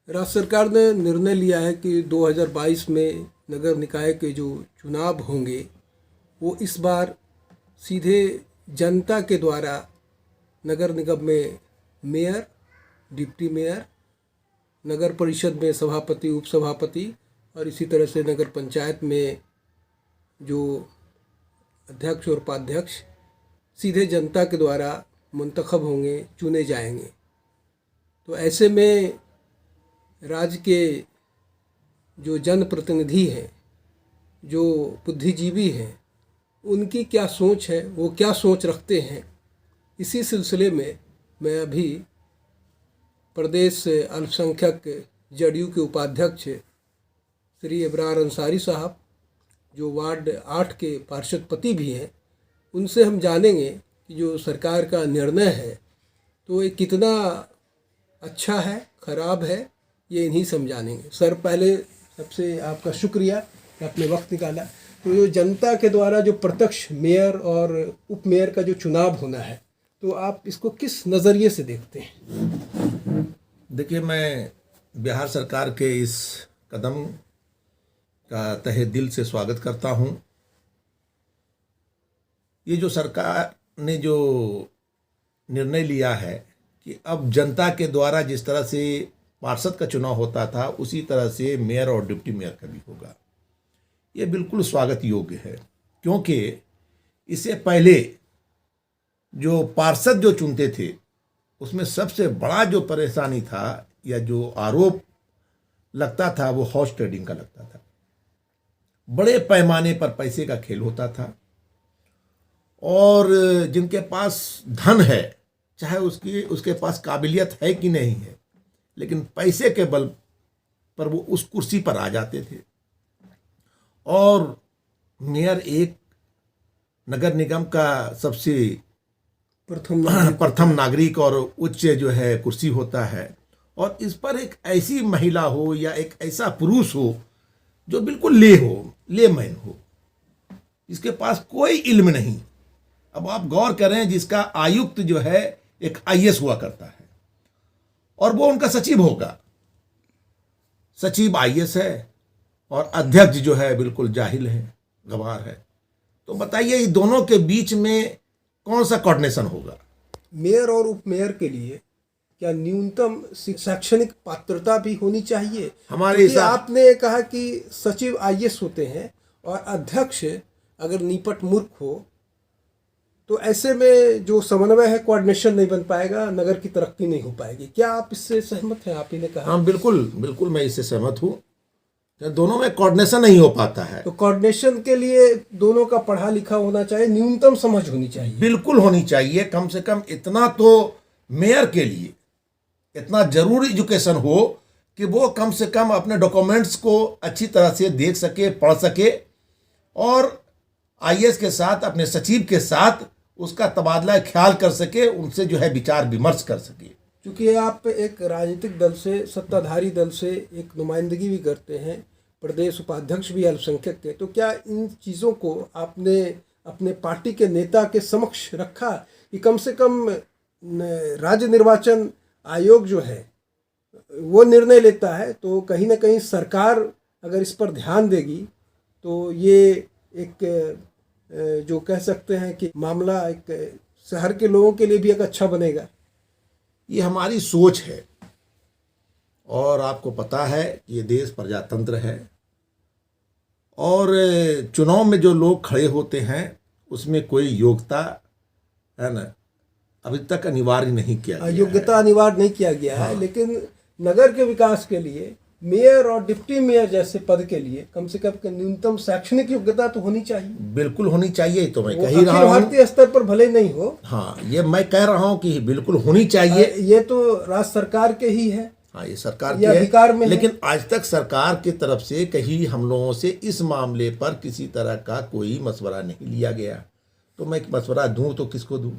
राज्य सरकार ने निर्णय लिया है कि 2022 में नगर निकाय के जो चुनाव होंगे वो इस बार सीधे जनता के द्वारा नगर निगम में मेयर, डिप्टी मेयर, नगर परिषद में सभापति, उपसभापति और इसी तरह से नगर पंचायत में जो अध्यक्ष और उपाध्यक्ष सीधे जनता के द्वारा मुंतखब होंगे, चुने जाएंगे। तो ऐसे में राज्य के जो जनप्रतिनिधि हैं, जो बुद्धिजीवी हैं, उनकी क्या सोच है, वो क्या सोच रखते हैं, इसी सिलसिले में मैं अभी प्रदेश अल्पसंख्यक जदयू के उपाध्यक्ष श्री इब्रार अंसारी साहब, जो वार्ड 8 के पार्षद भी हैं, उनसे हम जानेंगे कि जो सरकार का निर्णय है तो ये कितना अच्छा है, ख़राब है, ये इन्हीं समझानेंगे। सर, पहले सबसे आपका शुक्रिया कि आपने वक्त निकाला। तो जो जनता के द्वारा जो प्रत्यक्ष मेयर और उप मेयर का जो चुनाव होना है, तो आप इसको किस नज़रिए से देखते हैं? देखिए, मैं बिहार सरकार के इस कदम का तहे दिल से स्वागत करता हूं। ये जो सरकार ने जो निर्णय लिया है कि अब जनता के द्वारा जिस तरह से पार्षद का चुनाव होता था उसी तरह से मेयर और डिप्टी मेयर का भी होगा, ये बिल्कुल स्वागत योग्य है। क्योंकि इससे पहले जो पार्षद जो चुनते थे उसमें सबसे बड़ा जो परेशानी था या जो आरोप लगता था वो हॉर्स ट्रेडिंग का लगता था। बड़े पैमाने पर पैसे का खेल होता था और जिनके पास धन है, चाहे उसके पास काबिलियत है कि नहीं है, लेकिन पैसे के बल पर वो उस कुर्सी पर आ जाते थे और मेयर एक नगर निगम का सबसे प्रथम नागरिक और उच्च जो है कुर्सी होता है, और इस पर एक ऐसी महिला हो या एक ऐसा पुरुष हो जो बिल्कुल लेमैन हो, जिसके पास कोई इल्म नहीं। अब आप गौर करें, जिसका आयुक्त जो है एक आईएएस हुआ करता है और वो उनका सचिव होगा, सचिव आईएएस है और अध्यक्ष जो है बिल्कुल जाहिल है, गंवार है। तो बताइए, इन दोनों के बीच में कौन सा कोऑर्डिनेशन होगा? मेयर और उप मेयर के लिए क्या न्यूनतम शैक्षणिक पात्रता भी होनी चाहिए? हमारे हिसाब आपने कहा कि सचिव आईएएस होते हैं और अध्यक्ष अगर निपट मूर्ख हो तो ऐसे में जो समन्वय है, कोऑर्डिनेशन नहीं बन पाएगा, नगर की तरक्की नहीं हो पाएगी। क्या आप इससे सहमत हैं? आप ही ने कहा। हाँ, बिल्कुल मैं इससे सहमत हूँ। दोनों में कोऑर्डिनेशन नहीं हो पाता है। तो कोऑर्डिनेशन के लिए दोनों का पढ़ा लिखा होना चाहिए, न्यूनतम समझ होनी चाहिए। बिल्कुल होनी चाहिए। कम से कम इतना तो मेयर के लिए इतना जरूरी एजुकेशन हो कि वो कम से कम अपने डॉक्यूमेंट्स को अच्छी तरह से देख सके, पढ़ सके और आईएएस के साथ, अपने सचिव के साथ उसका तबादला ख्याल कर सके, उनसे जो है विचार विमर्श कर सके। क्योंकि आप एक राजनीतिक दल से, सत्ताधारी दल से एक नुमाइंदगी भी करते हैं, प्रदेश उपाध्यक्ष भी अल्पसंख्यक के, तो क्या इन चीज़ों को आपने अपने पार्टी के नेता के समक्ष रखा कि कम से कम राज्य निर्वाचन आयोग जो है वो निर्णय लेता है, तो कहीं ना कहीं सरकार अगर इस पर ध्यान देगी तो ये एक जो कह सकते हैं कि मामला एक शहर के लोगों के लिए भी एक अच्छा बनेगा? ये हमारी सोच है और आपको पता है कि ये देश प्रजातंत्र है और चुनाव में जो लोग खड़े होते हैं उसमें कोई योग्यता है ना, अभी तक अनिवार्य नहीं किया गया। योग्यता अनिवार्य नहीं किया गया है। हाँ। लेकिन नगर के विकास के लिए मेयर और डिप्टी मेयर जैसे पद के लिए कम से कम न्यूनतम शैक्षणिक योग्यता तो होनी चाहिए। बिल्कुल होनी चाहिए, तो मैं कह ही रहा हूँ। भारतीय स्तर पर भले नहीं हो, हाँ, ये मैं कह रहा हूँ कि बिल्कुल होनी चाहिए। ये तो राज्य सरकार के ही है। हाँ, ये सरकार के अधिकार में, लेकिन आज तक सरकार की तरफ से कहीं हम लोगों से इस मामले पर किसी तरह का कोई मशवरा नहीं लिया गया। तो मैं मशवरा दूं तो किसको दूं?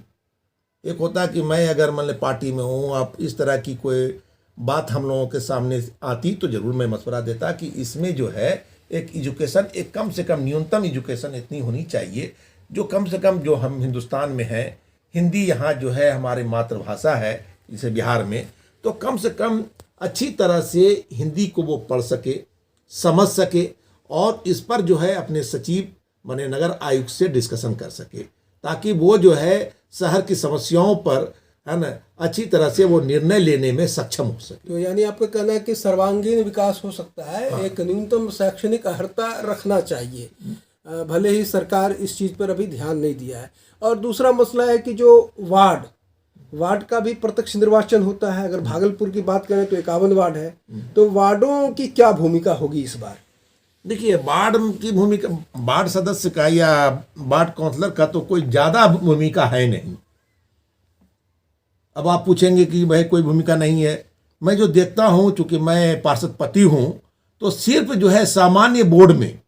एक होता कि मैं अगर मान पार्टी में हूँ, आप इस तरह की कोई बात हम लोगों के सामने आती तो जरूर मैं मशवरा देता कि इसमें जो है एक एजुकेशन, एक कम से कम न्यूनतम एजुकेशन इतनी होनी चाहिए जो कम से कम, जो हम हिंदुस्तान में हैं, हिंदी यहाँ जो है हमारी मातृभाषा है, जैसे बिहार में, तो कम से कम अच्छी तरह से हिंदी को वो पढ़ सके, समझ सके और इस पर जो है अपने सचिव माने नगर आयुक्त से डिस्कशन कर सके, ताकि वो जो है शहर की समस्याओं पर है ना अच्छी तरह से वो निर्णय लेने में सक्षम हो सके। तो यानी आपका कहना है कि सर्वांगीण विकास हो सकता है। हाँ। एक न्यूनतम शैक्षणिक अर्हता रखना चाहिए, भले ही सरकार इस चीज़ पर अभी ध्यान नहीं दिया है। और दूसरा मसला है कि जो वार्ड का भी प्रत्यक्ष निर्वाचन होता है। अगर भागलपुर की बात करें तो 51 वार्ड है, तो वार्डों की क्या भूमिका होगी इस बार? देखिए, वार्ड की भूमिका, वार्ड सदस्य का या वार्ड काउंसलर का तो कोई ज़्यादा भूमिका है नहीं। अब आप पूछेंगे कि भाई कोई भूमिका नहीं है। मैं जो देखता हूँ, चूँकि मैं पार्षद पति हूँ, तो सिर्फ जो है सामान्य बोर्ड में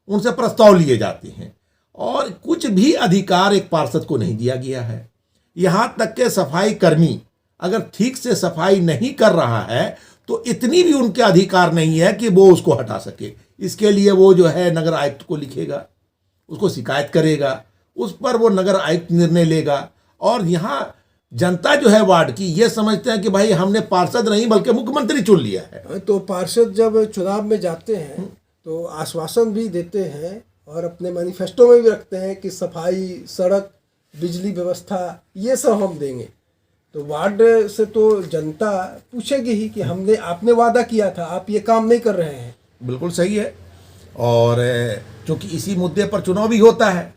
उनसे प्रस्ताव लिए जाते हैं और कुछ भी अधिकार एक पार्षद को नहीं दिया गया है। यहाँ तक के सफाई कर्मी अगर ठीक से सफाई नहीं कर रहा है तो इतनी भी उनके अधिकार नहीं है कि वो उसको हटा सके। इसके लिए वो जो है नगर आयुक्त को लिखेगा, उसको शिकायत करेगा, उस पर वो नगर आयुक्त निर्णय लेगा। और यहाँ जनता जो है वार्ड की ये समझते हैं कि भाई हमने पार्षद नहीं बल्कि मुख्यमंत्री चुन लिया है। तो पार्षद जब चुनाव में जाते हैं तो आश्वासन भी देते हैं और अपने मैनिफेस्टो में भी रखते हैं कि सफाई, सड़क, बिजली व्यवस्था ये सब हम देंगे। तो वार्ड से तो जनता पूछेगी ही कि आपने वादा किया था, आप ये काम नहीं कर रहे हैं। बिल्कुल सही है। और क्योंकि इसी मुद्दे पर चुनाव भी होता है,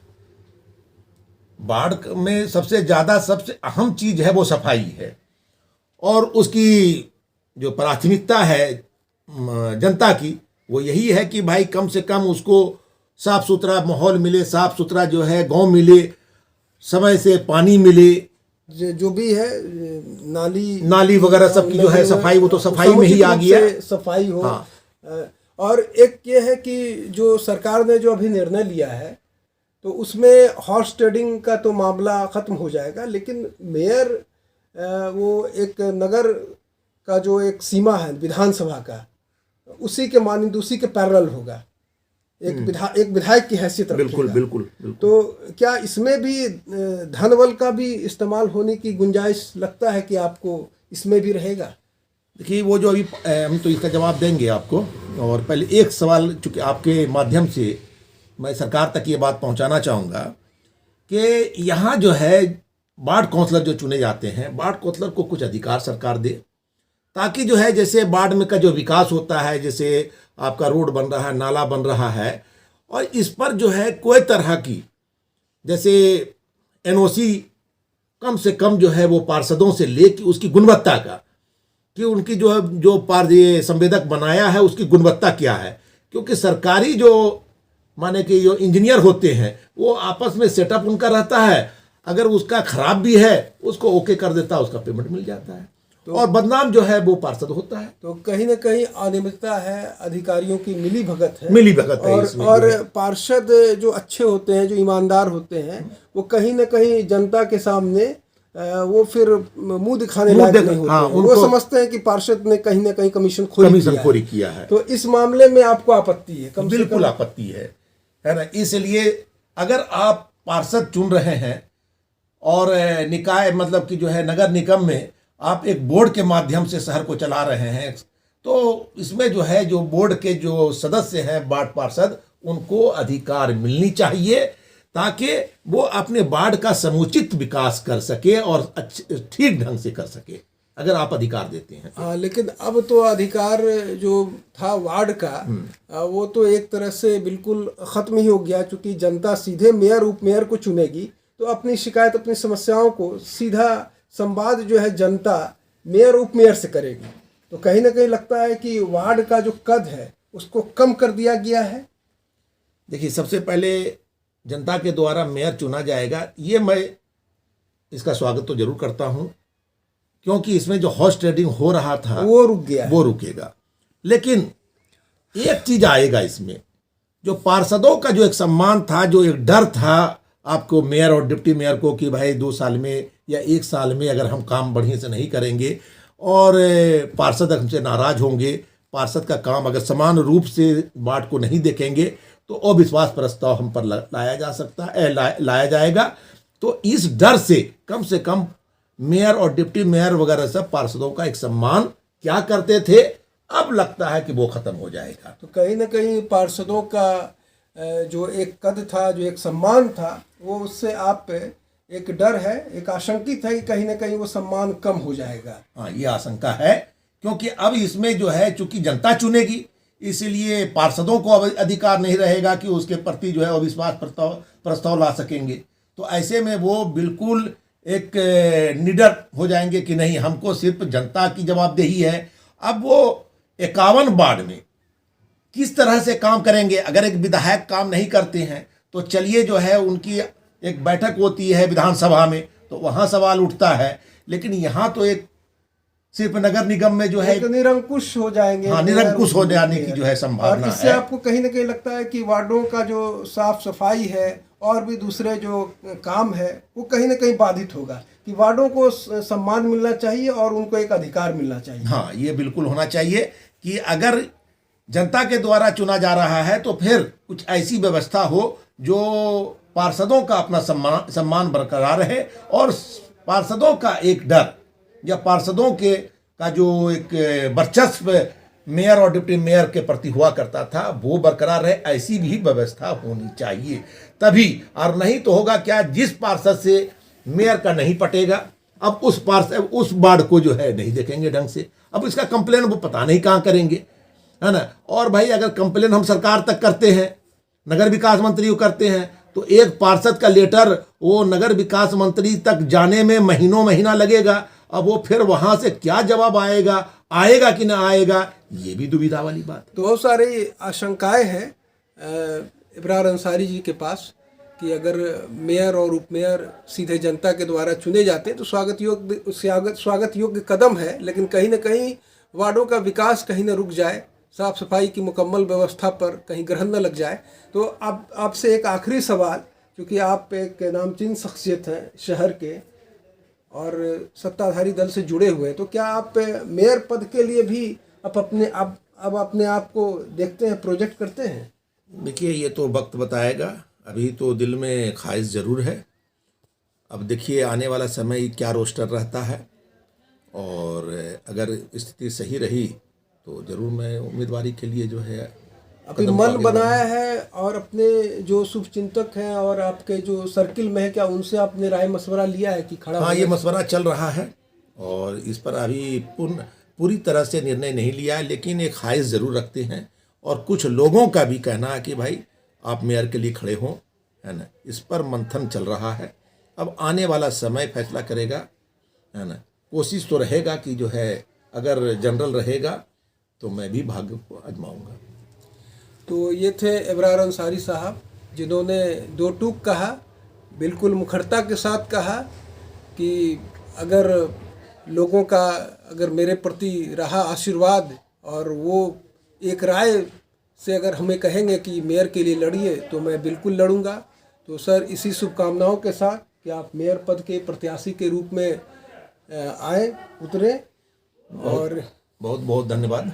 वार्ड में सबसे अहम चीज है वो सफाई है और उसकी जो प्राथमिकता है जनता की वो यही है कि भाई कम से कम उसको साफ सुथरा माहौल मिले, साफ सुथरा जो है गांव मिले, समय से पानी मिले, जो भी है नाली वगैरह सब की जो है सफाई, वो तो सफाई में ही आ गया, सफाई हो। हाँ। और एक ये है कि जो सरकार ने जो अभी निर्णय लिया है तो उसमें हॉर्स ट्रेडिंग का तो मामला ख़त्म हो जाएगा, लेकिन मेयर वो एक नगर का जो एक सीमा है विधानसभा का, उसी के मानंद, उसी के पैरेलल होगा, एक विधायक की हैसियत रखेगा। बिल्कुल बिल्कुल बिल्कुल। तो क्या इसमें भी धन बल का भी इस्तेमाल होने की गुंजाइश लगता है कि आपको इसमें भी रहेगा? देखिए, वो जो अभी हम तो इसका जवाब देंगे आपको, और पहले एक सवाल चूँकि आपके माध्यम से मैं सरकार तक ये बात पहुंचाना चाहूँगा कि यहाँ जो है वार्ड काउंसलर जो चुने जाते हैं, वार्ड काउंसलर को कुछ अधिकार सरकार दे, ताकि जो है जैसे वार्ड में का जो विकास होता है, जैसे आपका रोड बन रहा है, नाला बन रहा है, और इस पर जो है कोई तरह की जैसे एनओसी कम से कम जो है वो पार्षदों से ले कि उसकी गुणवत्ता का, कि उनकी जो ये संवेदक बनाया है उसकी गुणवत्ता क्या है। क्योंकि सरकारी जो माने कि जो इंजीनियर होते हैं वो आपस में सेटअप उनका रहता है, अगर उसका खराब भी है उसको ओके कर देता है, उसका पेमेंट मिल जाता है, तो और बदनाम जो है वो पार्षद होता है। तो कहीं ना कहीं अनियमितता है, अधिकारियों की मिली भगत है और पार्षद जो अच्छे होते हैं, जो ईमानदार होते हैं, वो कहीं ना कहीं जनता के सामने वो फिर मुंह दिखाने लायक नहीं होते। हाँ, वो समझते हैं कि पार्षद ने कहीं ना कहीं कमीशन खोरी किया है। तो इस मामले में आपको आपत्ति है? बिल्कुल आपत्ति है ना। इसलिए अगर आप पार्षद चुन रहे हैं और निकाय मतलब कि जो है नगर निगम में आप एक बोर्ड के माध्यम से शहर को चला रहे हैं, तो इसमें जो है जो बोर्ड के जो सदस्य हैं वार्ड पार्षद, उनको अधिकार मिलनी चाहिए ताकि वो अपने वार्ड का समुचित विकास कर सके और ठीक ढंग से कर सके, अगर आप अधिकार देते हैं। हाँ, लेकिन अब तो अधिकार जो था वार्ड का वो तो एक तरह से बिल्कुल ख़त्म ही हो गया, क्योंकि जनता सीधे मेयर उप मेयर को चुनेगी, तो अपनी शिकायत, अपनी समस्याओं को सीधा संवाद जो है जनता मेयर उप मेयर से करेगी। तो कहीं ना कहीं लगता है कि वार्ड का जो कद है उसको कम कर दिया गया है। देखिए, सबसे पहले जनता के द्वारा मेयर चुना जाएगा, ये मैं इसका स्वागत तो जरूर करता हूं, क्योंकि इसमें जो हॉर्स ट्रेडिंग हो रहा था वो रुक गया, वो रुकेगा। लेकिन एक चीज आएगा इसमें, जो पार्षदों का जो एक सम्मान था, जो एक डर था आपको मेयर और डिप्टी मेयर को कि भाई 2 साल में या 1 साल में अगर हम काम बढ़िया से नहीं करेंगे और पार्षद हमसे नाराज होंगे, पार्षद का काम अगर समान रूप से वार्ड को नहीं देखेंगे तो अविश्वास प्रस्ताव हम पर लाया जाएगा। तो इस डर से कम मेयर और डिप्टी मेयर वगैरह सब पार्षदों का एक सम्मान क्या करते थे, अब लगता है कि वो खत्म हो जाएगा। तो कहीं ना कहीं पार्षदों का जो एक कद था, जो एक सम्मान था, वो उससे आप पे एक डर है, एक आशंकित है कि कहीं ना कहीं वो सम्मान कम हो जाएगा। हाँ, ये आशंका है, क्योंकि अब इसमें जो है चूंकि जनता चुनेगी, इसलिए पार्षदों को अब अधिकार नहीं रहेगा कि उसके प्रति जो है अविश्वास प्रस्ताव ला सकेंगे। तो ऐसे में वो बिल्कुल एक निडर हो जाएंगे कि नहीं, हमको सिर्फ जनता की जवाबदेही है। अब वो 51 वार्ड में किस तरह से काम करेंगे? अगर एक विधायक काम नहीं करते हैं तो चलिए जो है उनकी एक बैठक होती है विधानसभा में, तो वहाँ सवाल उठता है, लेकिन यहाँ तो एक सिर्फ नगर निगम में जो है एक निरंकुश हो जाएंगे। हाँ, निरंकुश हो जाने की जो है और संभावना इससे है। आपको कहीं ना कहीं लगता है कि वार्डों का जो साफ सफाई है और भी दूसरे जो काम है वो कहीं ना कहीं बाधित होगा, कि वार्डों को सम्मान मिलना चाहिए और उनको एक अधिकार मिलना चाहिए। हाँ, ये बिल्कुल होना चाहिए कि अगर जनता के द्वारा चुना जा रहा है तो फिर कुछ ऐसी व्यवस्था हो जो पार्षदों का अपना सम्मान बरकरार रहे, और पार्षदों का एक डर या पार्षदों के का जो एक वर्चस्व मेयर और डिप्टी मेयर के प्रति हुआ करता था वो बरकरार रहे, ऐसी भी व्यवस्था होनी चाहिए। तभी, और नहीं तो होगा क्या, जिस पार्षद से मेयर का नहीं पटेगा, अब उस वार्ड को जो है नहीं देखेंगे ढंग से, अब इसका कंप्लेन वो पता नहीं कहाँ करेंगे, है ना। और भाई अगर कंप्लेन हम सरकार तक करते हैं, नगर विकास मंत्री को करते हैं, तो एक पार्षद का लेटर वो नगर विकास मंत्री तक जाने में महीना लगेगा। अब वो फिर वहां से क्या जवाब आएगा कि ना आएगा, ये भी दुविधा वाली बात है। तो बहुत सारी आशंकाएं हैं इब्रार अंसारी जी के पास कि अगर मेयर और उपमेयर सीधे जनता के द्वारा चुने जाते हैं तो स्वागत योग्य कदम है, लेकिन कहीं ना कहीं वार्डों का विकास कहीं ना रुक जाए, साफ सफाई की मुकम्मल व्यवस्था पर कहीं ग्रहण न लग जाए। तो अब आपसे एक आखिरी सवाल, क्योंकि आप एक नामचीन शख्सियत हैं शहर के और सत्ताधारी दल से जुड़े हुए, तो क्या आप मेयर पद के लिए भी अपने आप को देखते हैं, प्रोजेक्ट करते हैं? देखिए, ये तो वक्त बताएगा, अभी तो दिल में ख्वाहिश ज़रूर है। अब देखिए आने वाला समय क्या रोस्टर रहता है, और अगर स्थिति सही रही तो ज़रूर मैं उम्मीदवारी के लिए जो है अभी मन बनाया है, और अपने जो शुभचिंतक हैं और आपके जो सर्किल में है, क्या उनसे आपने राय मशवरा लिया है कि खड़ा? हाँ, ये मशवरा चल रहा है और इस पर अभी पूरी तरह से निर्णय नहीं लिया है, लेकिन एक ख्वाहिश ज़रूर रखते हैं। और कुछ लोगों का भी कहना है कि भाई आप मेयर के लिए खड़े हों, है ना। इस पर मंथन चल रहा है, अब आने वाला समय फैसला करेगा, है ना। कोशिश तो रहेगा कि जो है अगर जनरल रहेगा तो मैं भी भाग्य को आजमाऊंगा। तो ये थे इब्रार अंसारी साहब, जिन्होंने दो टूक कहा, बिल्कुल मुखरता के साथ कहा कि अगर लोगों का अगर मेरे प्रति रहा आशीर्वाद और वो एक राय से अगर हमें कहेंगे कि मेयर के लिए लड़िए तो मैं बिल्कुल लड़ूंगा। तो सर, इसी शुभकामनाओं के साथ कि आप मेयर पद के प्रत्याशी के रूप में आए, उतरे, और बहुत बहुत धन्यवाद।